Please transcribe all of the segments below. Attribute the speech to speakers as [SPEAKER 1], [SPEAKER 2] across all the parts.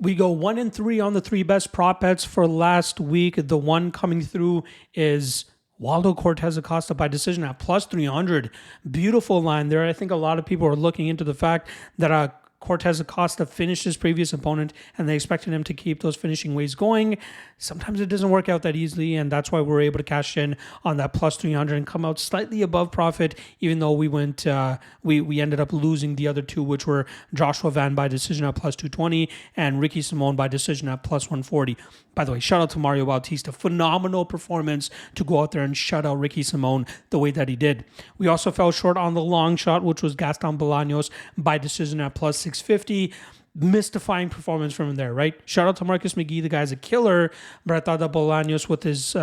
[SPEAKER 1] We go 1-3 on the three best prop bets for last week. The one coming through is Waldo Cortez Acosta by decision at plus 300. Beautiful line there. I think a lot of people are looking into the fact that Cortez Acosta finished his previous opponent and they expected him to keep those finishing ways going. Sometimes it doesn't work out that easily, and that's why we're able to cash in on that plus 300 and come out slightly above profit, even though we ended up losing the other two, which were Joshua Van by decision at plus 220 and Ricky Simon by decision at plus 140. By the way, shout out to Mario Bautista. Phenomenal performance to go out there and shut out Ricky Simon the way that he did. We also fell short on the long shot, which was Gaston Bolaños by decision at plus 650. Mystifying performance from him there, right? Shout out to Marcus McGee. The guy's a killer, but I thought that Bolaños, with his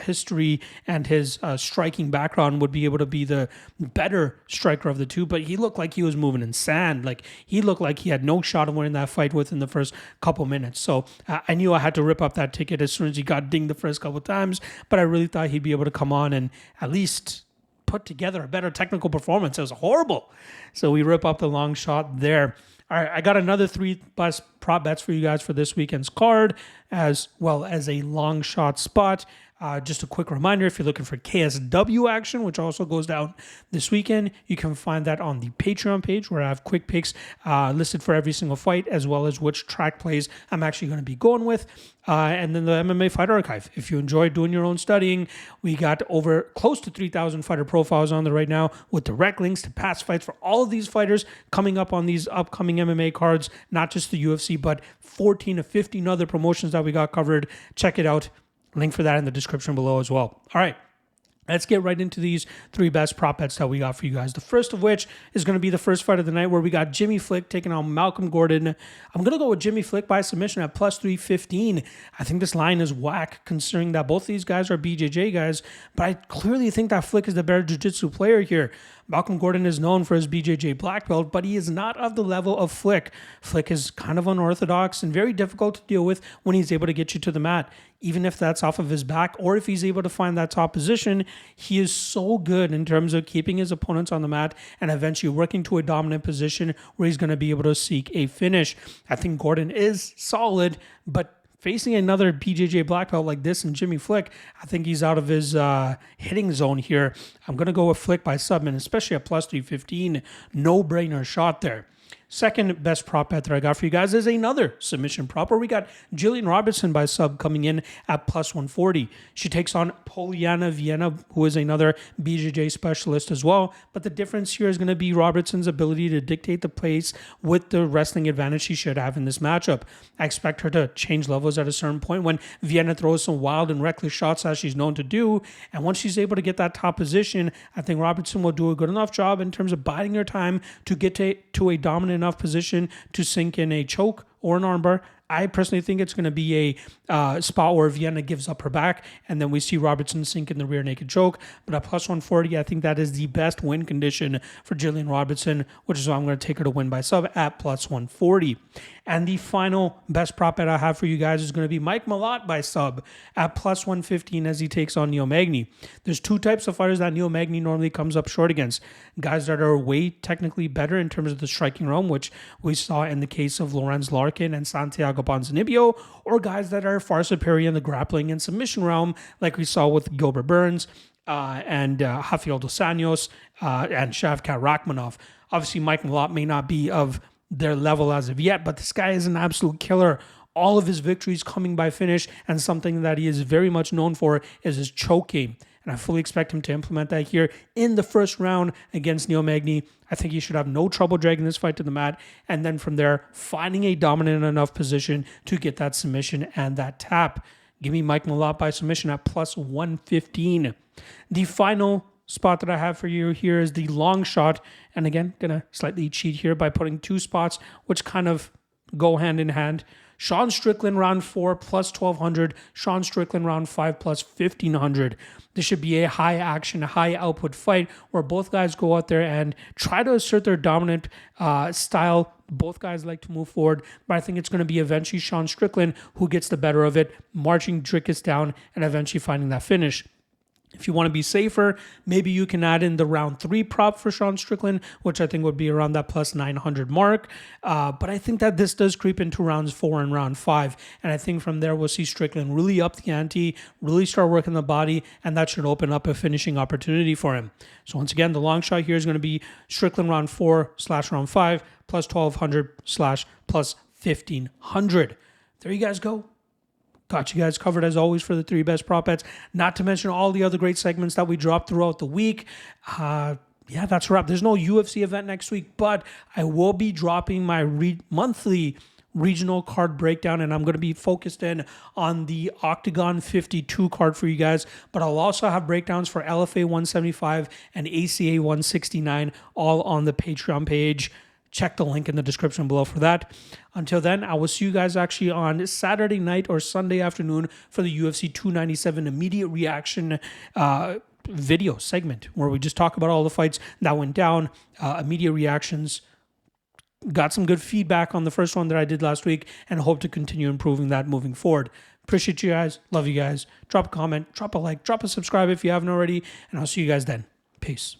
[SPEAKER 1] history and his striking background, would be able to be the better striker of the two. But he looked like he was moving in sand. Like, he looked like he had no shot of winning that fight within the first couple minutes. So I knew I had to rip up that ticket as soon as he got dinged the first couple times. But I really thought he'd be able to come on and at least put together a better technical performance. It was horrible. So we rip up the long shot there. All right, I got another three best prop bets for you guys for this weekend's card, as well as a long shot spot. Just a quick reminder, if you're looking for KSW action, which also goes down this weekend, you can find that on the Patreon page where I have quick picks listed for every single fight, as well as which track plays I'm actually going to be going with. And then the MMA Fight Archive. If you enjoy doing your own studying, we got over close to 3,000 fighter profiles on there right now with direct links to past fights for all of these fighters coming up on these upcoming MMA cards, not just the UFC, but 14 to 15 other promotions that we got covered. Check it out. Link for that in the description below as well. All right, let's get right into these three best prop bets that we got for you guys. The first of which is going to be the first fight of the night, where we got Jimmy Flick taking on Malcolm Gordon. I'm going to go with Jimmy Flick by submission at plus 315. I think this line is whack, considering that both these guys are BJJ guys, but I clearly think that Flick is the better jiu-jitsu player here. Malcolm Gordon is known for his BJJ black belt, but he is not of the level of Flick. Flick is kind of unorthodox and very difficult to deal with when he's able to get you to the mat. Even if that's off of his back or if he's able to find that top position, he is so good in terms of keeping his opponents on the mat and eventually working to a dominant position where he's going to be able to seek a finish. I think Gordon is solid, but facing another BJJ black belt like this and Jimmy Flick, I think he's out of his hitting zone here. I'm going to go with Flick by submission, especially at plus 315. No-brainer shot there. Second best prop bet that I got for you guys is another submission prop, where we got Jillian Robertson by sub coming in at plus 140. She takes on Poliana Vienna, who is another BJJ specialist as well. But the difference here is going to be Robertson's ability to dictate the pace with the wrestling advantage she should have in this matchup. I expect her to change levels at a certain point when Vienna throws some wild and reckless shots, as she's known to do. And once she's able to get that top position, I think Robertson will do a good enough job in terms of biding her time to get to a dominant enough position to sink in a choke or an armbar. I personally think it's going to be a spot where Vienna gives up her back, and then we see Robertson sink in the rear naked choke. But at plus 140, I think that is the best win condition for Jillian Robertson, which is why I'm going to take her to win by sub at plus 140. And the final best prop bet I have for you guys is going to be Mike Malott by sub at plus 115 as he takes on Neil Magny. There's two types of fighters that Neil Magny normally comes up short against. Guys that are way technically better in terms of the striking realm, which we saw in the case of Lorenz Larkin and Santiago Ponzinibbio, or guys that are far superior in the grappling and submission realm, like we saw with Gilbert Burns and Rafael dos Anjos and Shavkat Rakhmonov. Obviously, Mike Malott may not be of their level as of yet, but this guy is an absolute killer. All of his victories coming by finish, and something that he is very much known for is his choke game. And I fully expect him to implement that here in the first round against Neil Magny. I think he should have no trouble dragging this fight to the mat, and then from there, finding a dominant enough position to get that submission and that tap. Give me Mike Malott by submission at plus 115. The final spot that I have for you here is the long shot. And again, gonna slightly cheat here by putting two spots which kind of go hand in hand. Sean Strickland round 4 plus 1,200. Sean Strickland round 5 plus 1,500. This should be a high action, high output fight where both guys go out there and try to assert their dominant style. Both guys like to move forward, but I think it's going to be eventually Sean Strickland who gets the better of it, marching Drickus down and eventually finding that finish. If you want to be safer, maybe you can add in the round 3 prop for Sean Strickland, which I think would be around that plus 900 mark. But I think that this does creep into rounds 4 and round 5. And I think from there, we'll see Strickland really up the ante, really start working the body, and that should open up a finishing opportunity for him. So once again, the long shot here is going to be Strickland round 4/round 5, plus 1200/plus 1500. There you guys go. Got you guys covered as always for the 3 best prop bets, not to mention all the other great segments that we dropped throughout the week. Yeah, that's a wrap. There's no UFC event next week, but I will be dropping my monthly regional card breakdown, and I'm going to be focused in on the Octagon 52 card for you guys, but I'll also have breakdowns for LFA 175 and ACA 169 all on the Patreon page. Check the link in the description below for that. Until then, I will see you guys actually on Saturday night or Sunday afternoon for the UFC 297 immediate reaction video segment, where we just talk about all the fights that went down, immediate reactions. Got some good feedback on the first one that I did last week, and hope to continue improving that moving forward. Appreciate you guys. Love you guys. Drop a comment, drop a like, drop a subscribe if you haven't already, and I'll see you guys then. Peace.